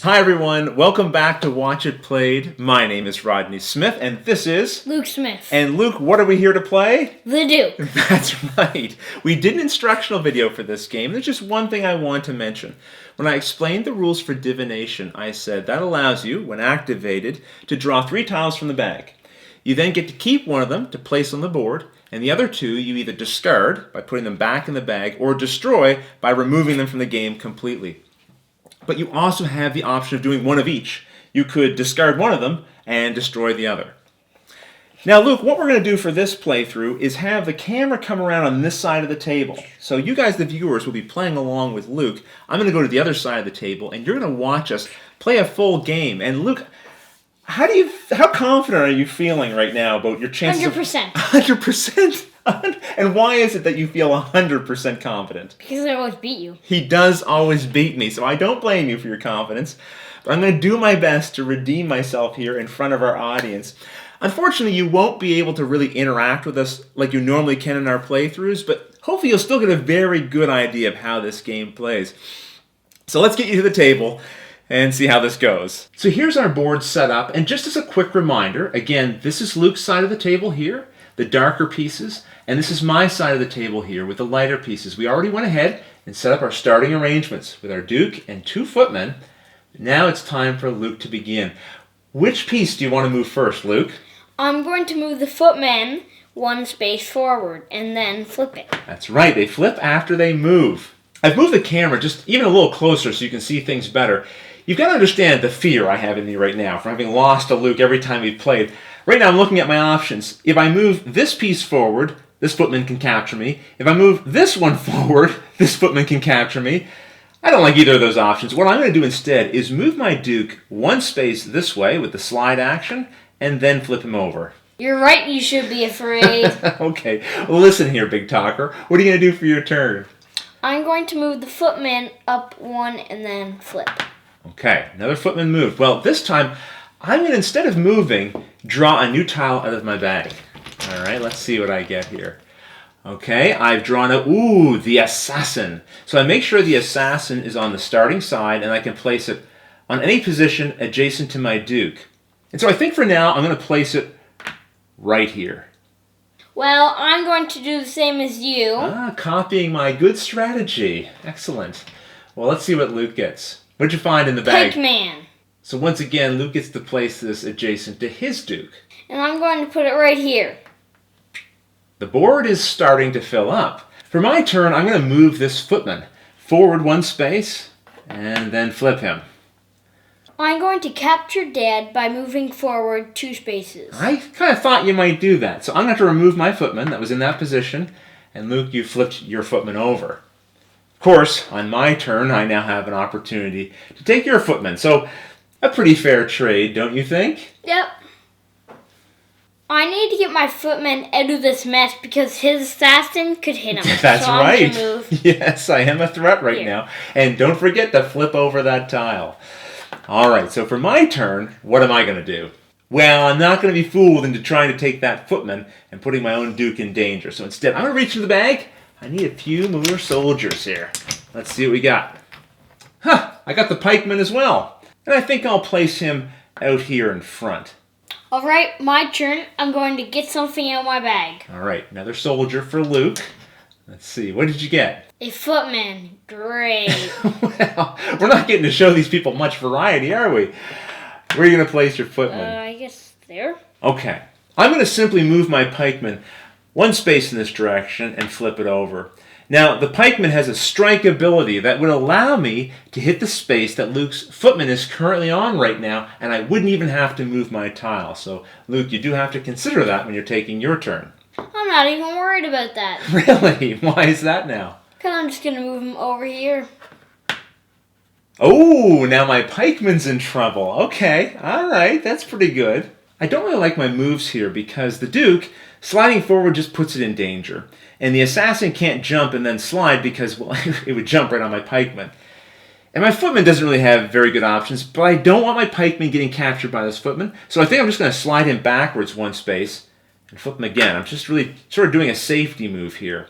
Hi everyone, welcome back to Watch It Played. My name is Rodney Smith and this is... Luke Smith. And Luke, what are we here to play? The Duke. That's right. We did an instructional video for this game. There's just one thing I want to mention. When I explained the rules for divination, I said that allows you, when activated, to draw 3 tiles from the bag. You then get to keep one of them to place on the board, and the other 2 you either discard by putting them back in the bag or destroy by removing them from the game completely. But you also have the option of doing one of each. You could discard one of them and destroy the other. Now, Luke, what we're going to do for this playthrough is have the camera come around on this side of the table. So you guys, the viewers, will be playing along with Luke. I'm going to go to the other side of the table, and you're going to watch us play a full game. And Luke, how confident are you feeling right now about your chances? 100%. 100%? And why is it that you feel 100% confident? Because I always beat you. He does always beat me, so I don't blame you for your confidence. But I'm going to do my best to redeem myself here in front of our audience. Unfortunately, you won't be able to really interact with us like you normally can in our playthroughs, but hopefully you'll still get a very good idea of how this game plays. So let's get you to the table and see how this goes. So here's our board set up, and just as a quick reminder, again, this is Luke's side of the table here, the darker pieces, and this is my side of the table here with the lighter pieces. We already went ahead and set up our starting arrangements with our Duke and 2 footmen. Now it's time for Luke to begin. Which piece do you want to move first, Luke? I'm going to move the footmen 1 space forward and then flip it. That's right, they flip after they move. I've moved the camera just even a little closer so you can see things better. You've got to understand the fear I have in me right now from having lost a Luke every time we've played. Right now I'm looking at my options. If I move this piece forward, this footman can capture me. If I move this one forward, this footman can capture me. I don't like either of those options. What I'm going to do instead is move my Duke 1 space this way with the slide action and then flip him over. You're right, you should be afraid. Okay, well, listen here, big talker. What are you going to do for your turn? I'm going to move the footman up 1 and then flip. Okay, another footman moved. Well, this time I'm going to, instead of moving, draw a new tile out of my bag. All right, let's see what I get here. Okay, I've drawn the assassin. So I make sure the assassin is on the starting side and I can place it on any position adjacent to my Duke. And so I think for now I'm going to place it right here. Well, I'm going to do the same as you. Copying my good strategy. Excellent. Well, let's see what Luke gets. What'd you find in the bag? Pikeman. So once again, Luke gets to place this adjacent to his Duke. And I'm going to put it right here. The board is starting to fill up. For my turn, I'm going to move this footman forward 1 space and then flip him. I'm going to capture Dad by moving forward 2 spaces. I kind of thought you might do that. So I'm going to have to remove my footman that was in that position, and Luke, you flipped your footman over. Of course, on my turn, I now have an opportunity to take your footman. So a pretty fair trade, don't you think? Yep. I need to get my footman out of this mess because his assassin could hit him. That's so right. I'm gonna move. Yes, I am a threat right now. And don't forget to flip over that tile. All right, so for my turn, what am I going to do? Well, I'm not going to be fooled into trying to take that footman and putting my own Duke in danger. So instead, I'm going to reach into the bag. I need a few more soldiers here. Let's see what we got. I got the pikeman as well. And I think I'll place him out here in front. All right, my turn. I'm going to get something out of my bag. All right, another soldier for Luke. Let's see, what did you get? A footman. Great. Well, we're not getting to show these people much variety, are we? Where are you going to place your footman? I guess there. Okay. I'm going to simply move my pikeman 1 space in this direction and flip it over. Now, the pikeman has a strike ability that would allow me to hit the space that Luke's footman is currently on right now, and I wouldn't even have to move my tile. So, Luke, you do have to consider that when you're taking your turn. I'm not even worried about that. Really? Why is that now? Because I'm just going to move him over here. Oh, now my pikeman's in trouble. Okay, all right, that's pretty good. I don't really like my moves here because the Duke, sliding forward just puts it in danger. And the assassin can't jump and then slide because, well, it would jump right on my pikeman. And my footman doesn't really have very good options, but I don't want my pikeman getting captured by this footman. So I think I'm just going to slide him backwards 1 space and flip him again. I'm just really sort of doing a safety move here.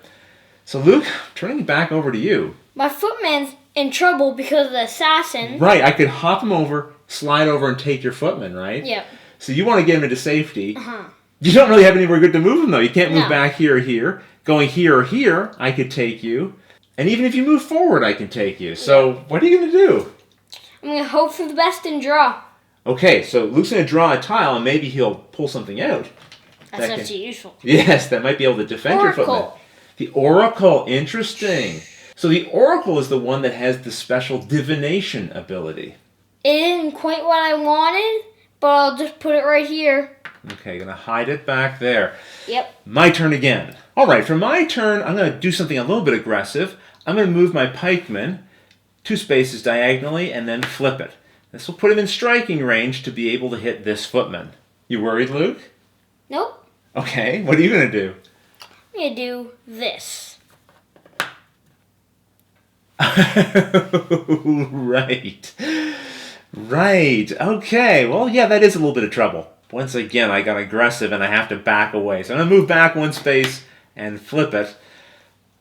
So Luke, turning it back over to you. My footman's in trouble because of the assassin. Right, I could hop him over, slide over, and take your footman, right? Yep. So you want to get him into safety. Uh-huh. You don't really have anywhere good to move him, though. You can't move No. back here or here. Going here or here, I could take you. And even if you move forward, I can take you. So what are you going to do? I'm going to hope for the best and draw. Okay, so Luke's going to draw a tile, and maybe he'll pull something out. That's actually useful. Yes, that might be able to defend your footman. Oracle. The Oracle, interesting. So the Oracle is the one that has the special divination ability. It isn't quite what I wanted, but I'll just put it right here. Okay, going to hide it back there. Yep. My turn again. All right, for my turn, I'm going to do something a little bit aggressive. I'm going to move my pikeman 2 spaces diagonally and then flip it. This will put him in striking range to be able to hit this footman. You worried, Luke? Nope. Okay, what are you going to do? I'm going to do this. Right. Right. Okay. Well, yeah, that is a little bit of trouble. Once again, I got aggressive and I have to back away. So I'm going to move back 1 space and flip it.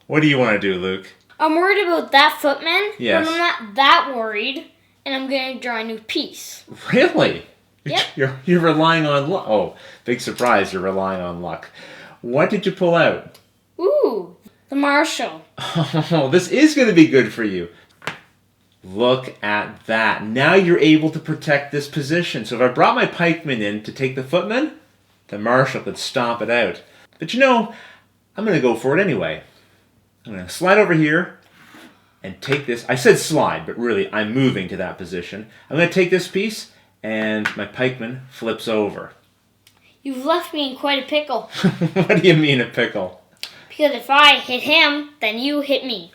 What do you want to do, Luke? I'm worried about that footman, Yes. but I'm not that worried, and I'm going to draw a new piece. Really? Yep. You're relying on luck. Oh, big surprise, you're relying on luck. What did you pull out? Ooh, the marshal. Oh, this is going to be good for you. Look at that. Now you're able to protect this position. So if I brought my pikeman in to take the footman, the marshal could stomp it out. But you know, I'm going to go for it anyway. I'm going to slide over here and take this. I said slide, but really I'm moving to that position. I'm going to take this piece and my pikeman flips over. You've left me in quite a pickle. What do you mean a pickle? Because if I hit him, then you hit me.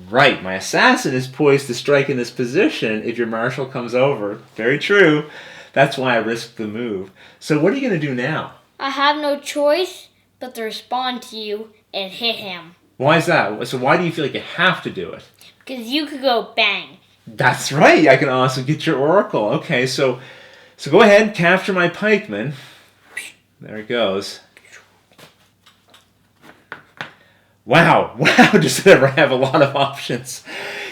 Right, my assassin is poised to strike in this position if your marshal comes over. Very true. That's why I risked the move. So what are you going to do now? I have no choice but to respond to you and hit him. Why is that? So why do you feel like you have to do it? Because you could go bang. That's right. I can also get your oracle. Okay, so go ahead, capture my pikeman. There it goes. Wow, does it ever have a lot of options?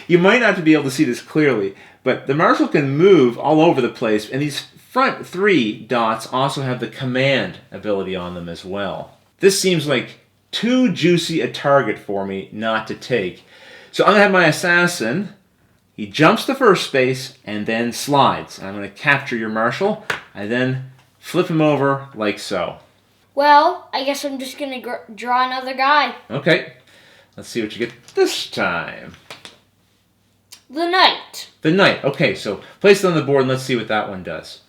You might not be able to see this clearly, but the marshal can move all over the place, and these front 3 dots also have the command ability on them as well. This seems like too juicy a target for me not to take. So I'm going to have my assassin. He jumps the first space and then slides. I'm going to capture your marshal. I then flip him over like so. Well, I guess I'm just going to draw another guy. Okay, let's see what you get this time. The knight. The knight. Okay, so place it on the board and let's see what that one does.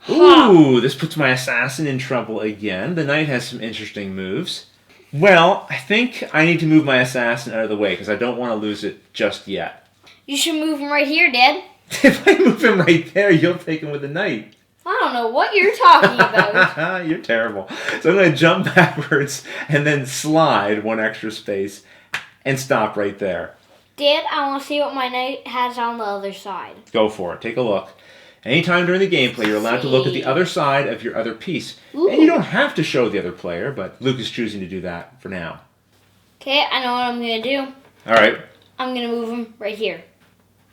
Ooh, this puts my assassin in trouble again. The knight has some interesting moves. Well, I think I need to move my assassin out of the way because I don't want to lose it just yet. You should move him right here, Dad. If I move him right there, you'll take him with the knight. I don't know what you're talking about. You're terrible. So I'm going to jump backwards and then slide 1 extra space and stop right there. Dad, I want to see what my knight has on the other side. Go for it. Take a look. Anytime during the gameplay, you're allowed to look at the other side of your other piece. Ooh. And you don't have to show the other player, but Luke is choosing to do that for now. Okay, I know what I'm going to do. All right. I'm going to move him right here.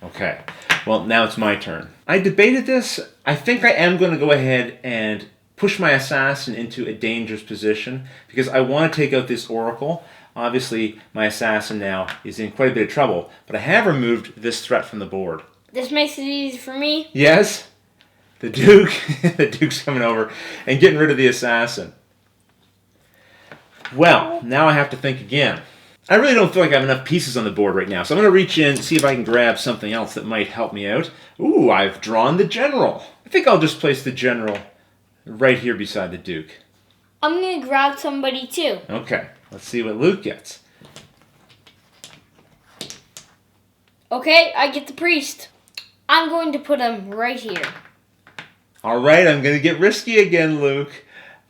Okay. Well, now it's my turn. I debated this. I think I am going to go ahead and push my assassin into a dangerous position because I want to take out this oracle. Obviously, my assassin now is in quite a bit of trouble, but I have removed this threat from the board. This makes it easy for me. Yes, the Duke. The Duke's coming over and getting rid of the assassin. Well, now I have to think again. I really don't feel like I have enough pieces on the board right now, so I'm going to reach in and see if I can grab something else that might help me out. Ooh, I've drawn the general. I think I'll just place the general right here beside the Duke. I'm going to grab somebody too. Okay, let's see what Luke gets. Okay, I get the priest. I'm going to put him right here. All right, I'm going to get risky again, Luke.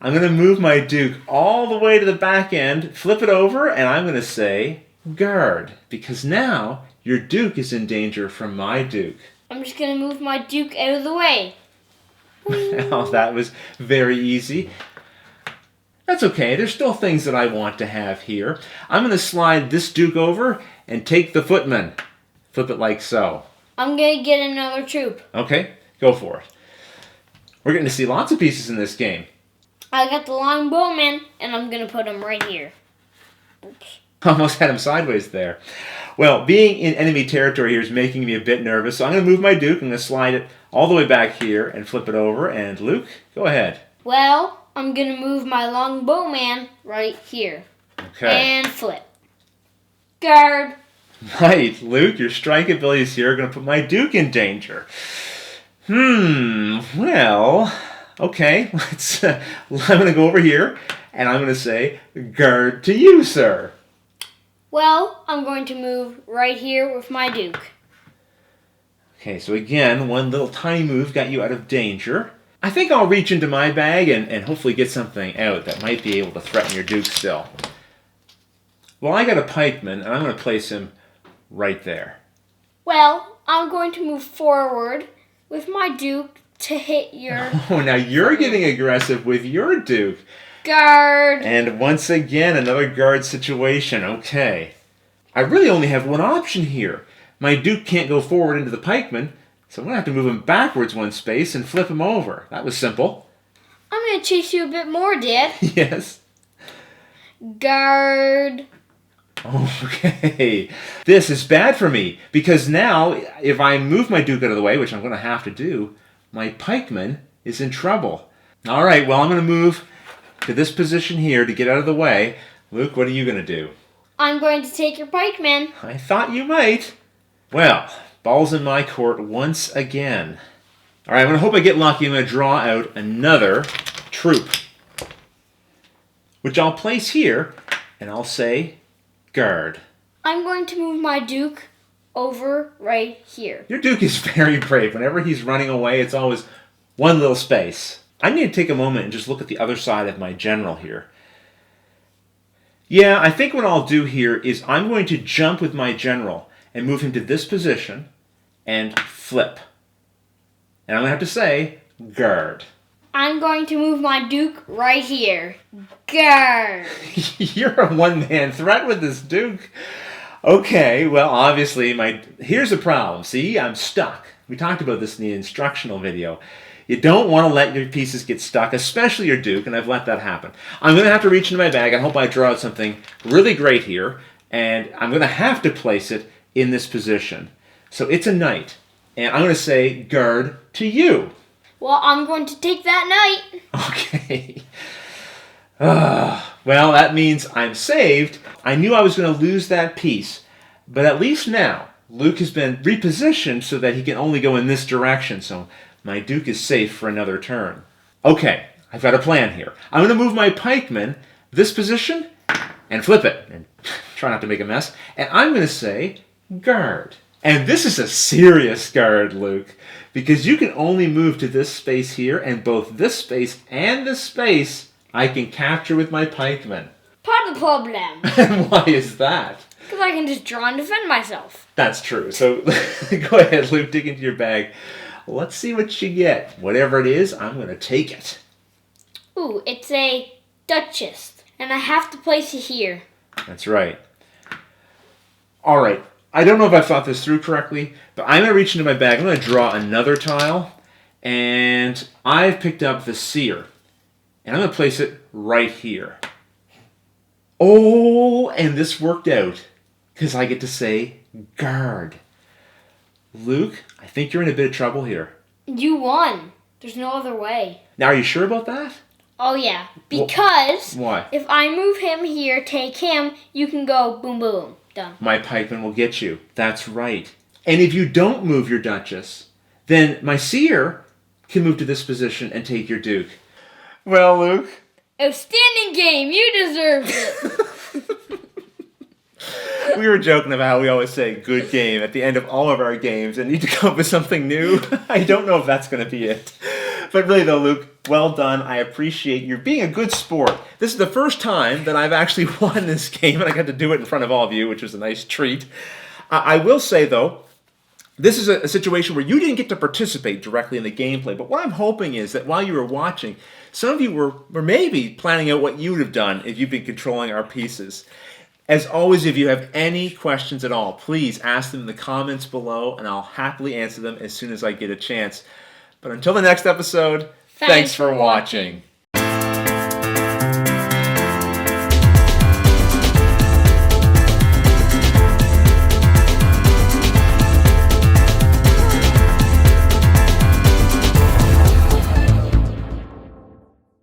I'm going to move my Duke all the way to the back end, flip it over, and I'm going to say, guard. Because now, your Duke is in danger from my Duke. I'm just going to move my Duke out of the way. Well, that was very easy. That's okay. There's still things that I want to have here. I'm going to slide this duke over and take the footman. Flip it like so. I'm going to get another troop. Okay, go for it. We're getting to see lots of pieces in this game. I got the longbowman, and I'm going to put him right here. Oops. Almost had him sideways there. Well, being in enemy territory here is making me a bit nervous, so I'm going to move my duke. I'm going to slide it all the way back here and flip it over. And Luke, go ahead. Well, I'm going to move my longbowman right here. Okay. And flip. Guard. Right, Luke, your strike abilities here are going to put my duke in danger. Well, okay. I'm going to go over here, and I'm going to say, guard to you, sir. Well, I'm going to move right here with my duke. Okay, so again, one little tiny move got you out of danger. I think I'll reach into my bag and hopefully get something out that might be able to threaten your duke still. Well, I got a pikeman, and I'm going to place him right there. Well, I'm going to move forward with my duke to hit your... Oh, now you're getting aggressive with your duke. Guard. And once again, another guard situation. Okay. I really only have one option here. My duke can't go forward into the pikeman, so I'm going to have to move him backwards one space and flip him over. That was simple. I'm going to chase you a bit more, Dad. Yes. Guard. Okay. This is bad for me, because now, if I move my duke out of the way, which I'm going to have to do, my pikeman is in trouble. All right, well, I'm going to move to this position here to get out of the way. Luke, what are you going to do? I'm going to take your pikeman. I thought you might. Well, ball's in my court once again. All right, I'm going to hope I get lucky. I'm going to draw out another troop, which I'll place here, and I'll say guard. I'm going to move my duke over right here. Your duke is very brave. Whenever he's running away, it's always one little space. I need to take a moment and just look at the other side of my general here. Yeah, I think what I'll do here is I'm going to jump with my general and move him to this position and flip. And I'm going to have to say, guard. I'm going to move my duke right here. Guard. You're a one-man threat with this duke. Okay, well, obviously, here's the problem. See, I'm stuck. We talked about this in the instructional video. You don't want to let your pieces get stuck, especially your duke, and I've let that happen. I'm going to have to reach into my bag. I hope I draw out something really great here, and I'm going to have to place it in this position. So it's a knight, and I'm going to say guard to you. Well, I'm going to take that knight. Okay. Well, that means I'm saved. I knew I was going to lose that piece, but at least now, Luke has been repositioned so that he can only go in this direction, so my duke is safe for another turn. Okay, I've got a plan here. I'm going to move my pikeman this position and flip it, and try not to make a mess, and I'm going to say guard. And this is a serious guard, Luke, because you can only move to this space here, and both this space and this space I can capture with my pikeman. Part of the problem. And why is that? Because I can just draw and defend myself. That's true. So go ahead, Luke, dig into your bag. Let's see what you get. Whatever it is, I'm going to take it. Ooh, it's a duchess, and I have to place it here. That's right. All right. I don't know if I've thought this through correctly, but I'm going to reach into my bag. I'm going to draw another tile, and I've picked up the seer. And I'm going to place it right here. Oh, and this worked out, because I get to say guard. Luke, I think you're in a bit of trouble here. You won. There's no other way. Now, are you sure about that? Oh, yeah. Because Why? if I move him here, take him, you can go boom, boom. Done. My pikeman will get you. That's right. And if you don't move your duchess, then my seer can move to this position and take your duke. Well, Luke. Outstanding game. You deserve it. We were joking about how we always say good game at the end of all of our games and need to come up with something new. I don't know if that's going to be it. But really, though, Luke, well done. I appreciate you being a good sport. This is the first time that I've actually won this game, and I got to do it in front of all of you, which was a nice treat. I will say, though, This is a situation where you didn't get to participate directly in the gameplay, but what I'm hoping is that while you were watching, some of you were maybe planning out what you would have done if you'd been controlling our pieces. As always, if you have any questions at all, please ask them in the comments below, and I'll happily answer them as soon as I get a chance. But until the next episode, thanks for watching.